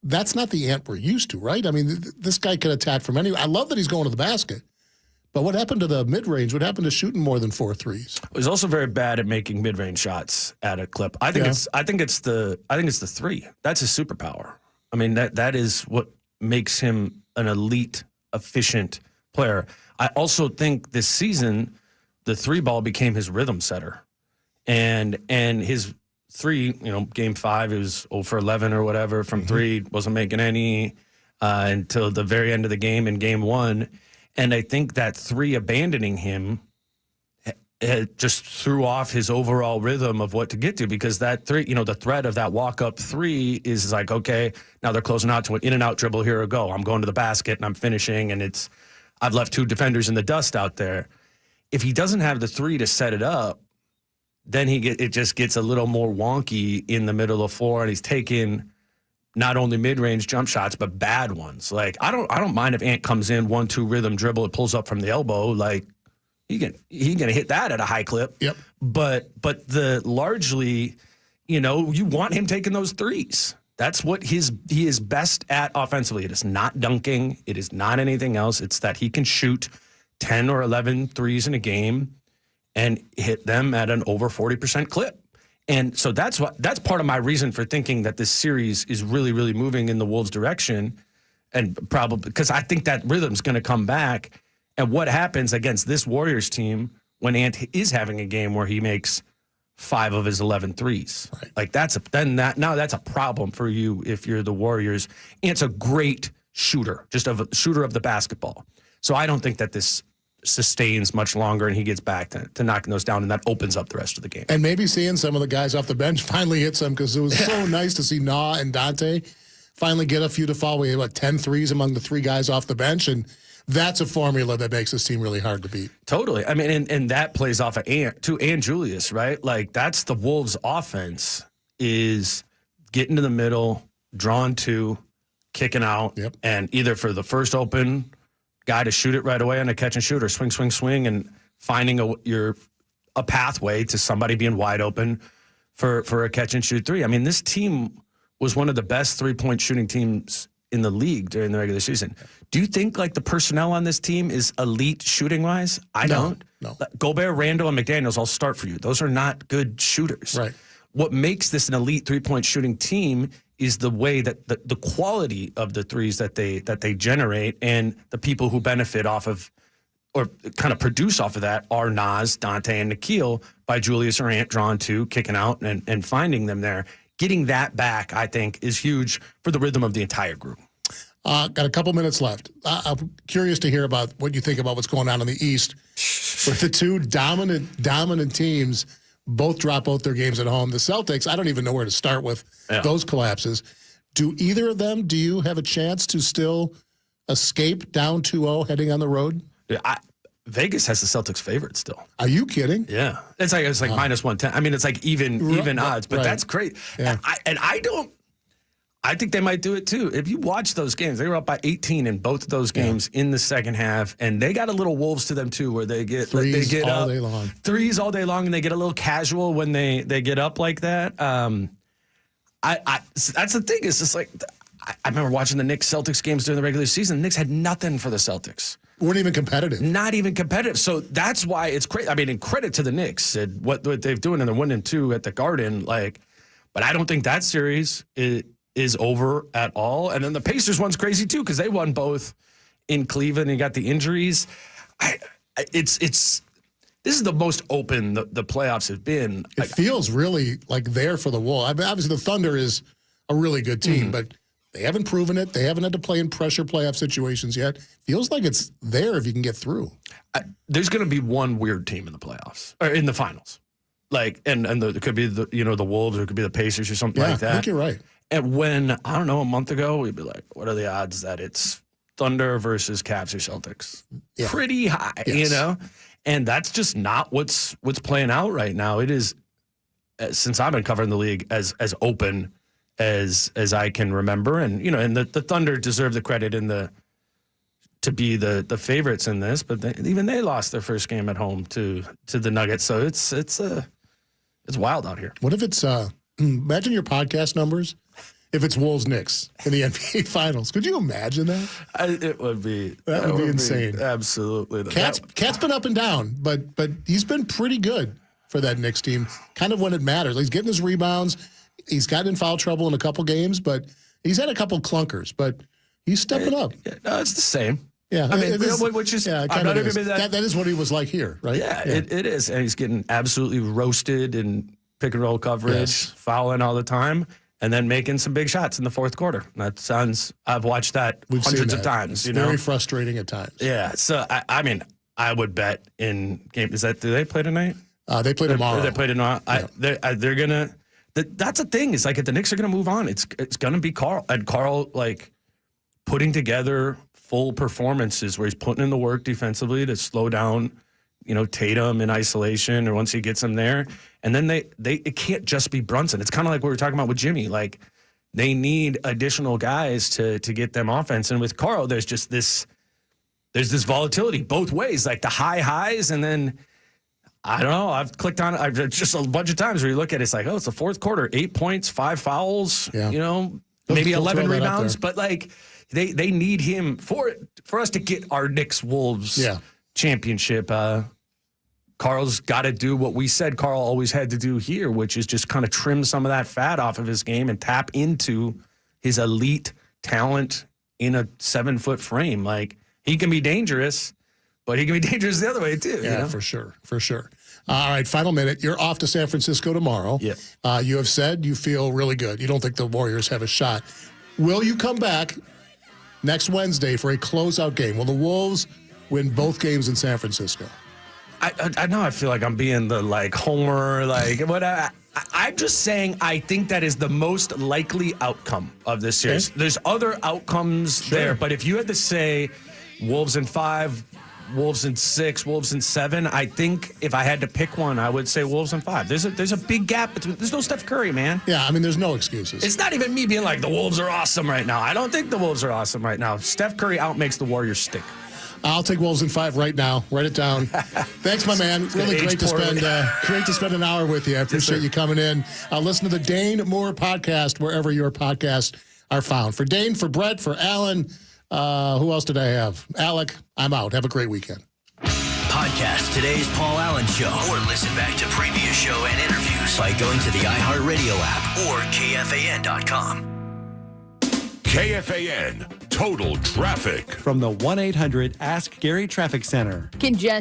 Speaker 12: that's not the Ant we're used to, right? I mean, this guy can attack from anywhere. I love that he's going to the basket. But what happened to the mid-range? What happened to shooting more than 4 threes?
Speaker 13: He's also very bad at making mid-range shots at a clip. I think it's the 3. That's his superpower. I mean, that is what makes him an elite, efficient player. I also think this season the 3 ball became his rhythm setter. And his 3, game 5, it was 0 for 11 or whatever from 3, wasn't making any until the very end of the game in game 1. And I think that 3 abandoning him just threw off his overall rhythm of what to get to, because that 3, the threat of that walk-up 3 is like, okay, now they're closing out to an in-and-out dribble, here I go. I'm going to the basket and I'm finishing, and I've left 2 defenders in the dust out there. If he doesn't have the 3 to set it up, then it just gets a little more wonky in the middle of the floor, and he's taking not only mid-range jump shots, but bad ones. Like, I don't mind if Ant comes in 1-2 rhythm dribble, it pulls up from the elbow. Like, he gonna hit that at a high clip.
Speaker 12: Yep.
Speaker 13: But the largely, you want him taking those 3s. That's what he is best at offensively. It is not dunking. It is not anything else. It's that he can shoot 10 or 11 threes in a game and hit them at an over 40% clip. And so that's part of my reason for thinking that this series is really, really moving in the Wolves' direction, and probably because I think that rhythm's going to come back. And what happens against this Warriors team when Ant is having a game where he makes 5 of his 11 threes? Right. Like that's a problem for you if you're the Warriors. Ant's a great shooter, just a shooter of the basketball. So I don't think that this sustains much longer and he gets back to knocking those down, and that opens up the rest of the game.
Speaker 12: And maybe seeing some of the guys off the bench finally hit some, because it was so nice to see Na and Dante finally get a few to fall. We had 10 threes among the 3 guys off the bench, and that's a formula that makes this team really hard to beat.
Speaker 13: Totally. I mean, and that plays off of Ant too, and Julius, right? Like, that's the Wolves' offense, is getting to the middle, drawn to, kicking out, and either for the first open guy to shoot it right away on a catch and shoot, or swing, and finding a pathway to somebody being wide open for a catch and shoot 3. I mean, this team was one of the best 3-point shooting teams in the league during the regular season. Do you think like the personnel on this team is elite shooting wise? I don't.
Speaker 12: No.
Speaker 13: Gobert, Randall, and McDaniels, I'll start for you. Those are not good shooters.
Speaker 12: Right.
Speaker 13: What makes this an elite 3-point shooting team is the way that the quality of the threes that they generate, and the people who benefit off of or kind of produce off of that are Nas, Dante, and Nikhil, by Julius or Ant drawn to, kicking out and finding them there. Getting that back, I think, is huge for the rhythm of the entire group.
Speaker 12: Got a couple minutes left. I'm curious to hear about what you think about what's going on in the East, with the 2 dominant teams both drop both their games at home. The Celtics, I don't even know where to start with those collapses. Do either of them, do you have a chance to still escape down 2-0 heading on the road?
Speaker 13: Yeah, Vegas has the Celtics favorite still.
Speaker 12: Are you kidding?
Speaker 13: Yeah. It's like minus 110. I mean, it's like even odds, but that's great.
Speaker 12: Yeah.
Speaker 13: I think they might do it too. If you watch those games, they were up by 18 in both of those games in the second half, and they got a little Wolves to them too, where they get
Speaker 12: threes all
Speaker 13: up,
Speaker 12: day long.
Speaker 13: Threes all day long, and they get a little casual when they get up like that. That's the thing. It's just like I remember watching the Knicks Celtics games during the regular season. The Knicks had nothing for the Celtics.
Speaker 12: Weren't even competitive.
Speaker 13: Not even competitive. So that's why it's crazy. I mean, and credit to the Knicks and what they're doing, and they're 1-2 at the Garden. Like, but I don't think that series is over at all. And then the Pacers one's crazy too, because they won both in Cleveland and got the injuries. This is the most open the playoffs have been.
Speaker 12: It feels really like there for the Wolves. I mean, obviously the Thunder is a really good team, but they haven't proven it. They haven't had to play in pressure playoff situations yet. Feels like it's there if you can get through.
Speaker 13: There's going to be one weird team in the playoffs or in the finals, like and it could be the Wolves, or it could be the Pacers or something like that.
Speaker 12: I think you're right.
Speaker 13: And when, I don't know, a month ago, we'd be like, what are the odds that it's Thunder versus Cavs or Celtics?
Speaker 12: Yeah.
Speaker 13: Pretty high, And that's just not what's playing out right now. It is, since I've been covering the league, as open as I can remember. And, and the Thunder deserve the credit in the to be the favorites in this, but even they lost their first game at home to the Nuggets. So it's wild out here.
Speaker 12: What if it's imagine your podcast numbers if it's Wolves Knicks in the NBA Finals? Could you imagine that?
Speaker 13: It would be
Speaker 12: that would be insane.
Speaker 13: Absolutely.
Speaker 12: Cat's been up and down, but he's been pretty good for that Knicks team. Kind of when it matters. He's getting his rebounds. He's gotten in foul trouble in a couple games, but he's had a couple clunkers. But he's stepping up.
Speaker 13: No, it's the same.
Speaker 12: Yeah,
Speaker 13: I mean, which is
Speaker 12: that is what he was like here, right?
Speaker 13: Yeah, it is, and he's getting absolutely roasted in pick and roll coverage, fouling all the time, and then making some big shots in the fourth quarter. I've watched that hundreds of times.
Speaker 12: It's very frustrating at times.
Speaker 13: Yeah, so I mean, I would bet in game. Do they play tonight?
Speaker 12: They play tomorrow.
Speaker 13: They play tomorrow.
Speaker 12: Yeah.
Speaker 13: They're gonna. That's the thing. It's like if the Knicks are gonna move on, it's gonna be Carl, and Carl like putting together full performances where he's putting in the work defensively to slow down, Tatum in isolation, or once he gets him there. And then it can't just be Brunson. It's kind of like what we were talking about with Jimmy. Like they need additional guys to get them offense. And with Carl, there's this volatility both ways, like the high highs, and then I don't know. I've clicked on it just a bunch of times where you look at it, it's like, oh, it's the fourth quarter, 8 points, 5 fouls, maybe 11 rebounds, but like. They need him for us to get our Knicks Wolves championship. Carl's got to do what we said Carl always had to do here, which is just kind of trim some of that fat off of his game and tap into his elite talent in a 7-foot frame. Like he can be dangerous, but he can be dangerous the other way too.
Speaker 12: Yeah, for sure. All right, final minute. You're off to San Francisco tomorrow.
Speaker 13: Yeah.
Speaker 12: You have said you feel really good. You don't think the Warriors have a shot. Will you come back next Wednesday for a closeout game? Will the Wolves win both games in San Francisco?
Speaker 13: I know I feel like I'm being the homer, what I'm just saying I think that is the most likely outcome of this series. Okay. There's other outcomes there, but if you had to say Wolves in 5, Wolves in 6, Wolves in 7, I think if I had to pick one, I would say Wolves in 5. There's a big gap between. There's no Steph Curry, man.
Speaker 12: Yeah, I mean, there's no excuses.
Speaker 13: It's not even me being like the Wolves are awesome right now. I don't think the Wolves are awesome right now. Steph Curry outmakes the Warriors stink.
Speaker 12: I'll take Wolves in 5 right now. Write it down. Thanks, my man. Really great to spend an hour with you. I appreciate you coming in. Listen to the Dane Moore podcast wherever your podcasts are found. For Dane, for Brett, for Alan. Who else did I have? Alec, I'm out. Have a great weekend.
Speaker 10: Podcast today's Paul Allen Show, or listen back to previous show and interviews by going to the iHeartRadio app or KFAN.com.
Speaker 8: KFAN Total Traffic.
Speaker 14: From the 1-800-ASK-GARY Traffic Center.
Speaker 15: Congestion.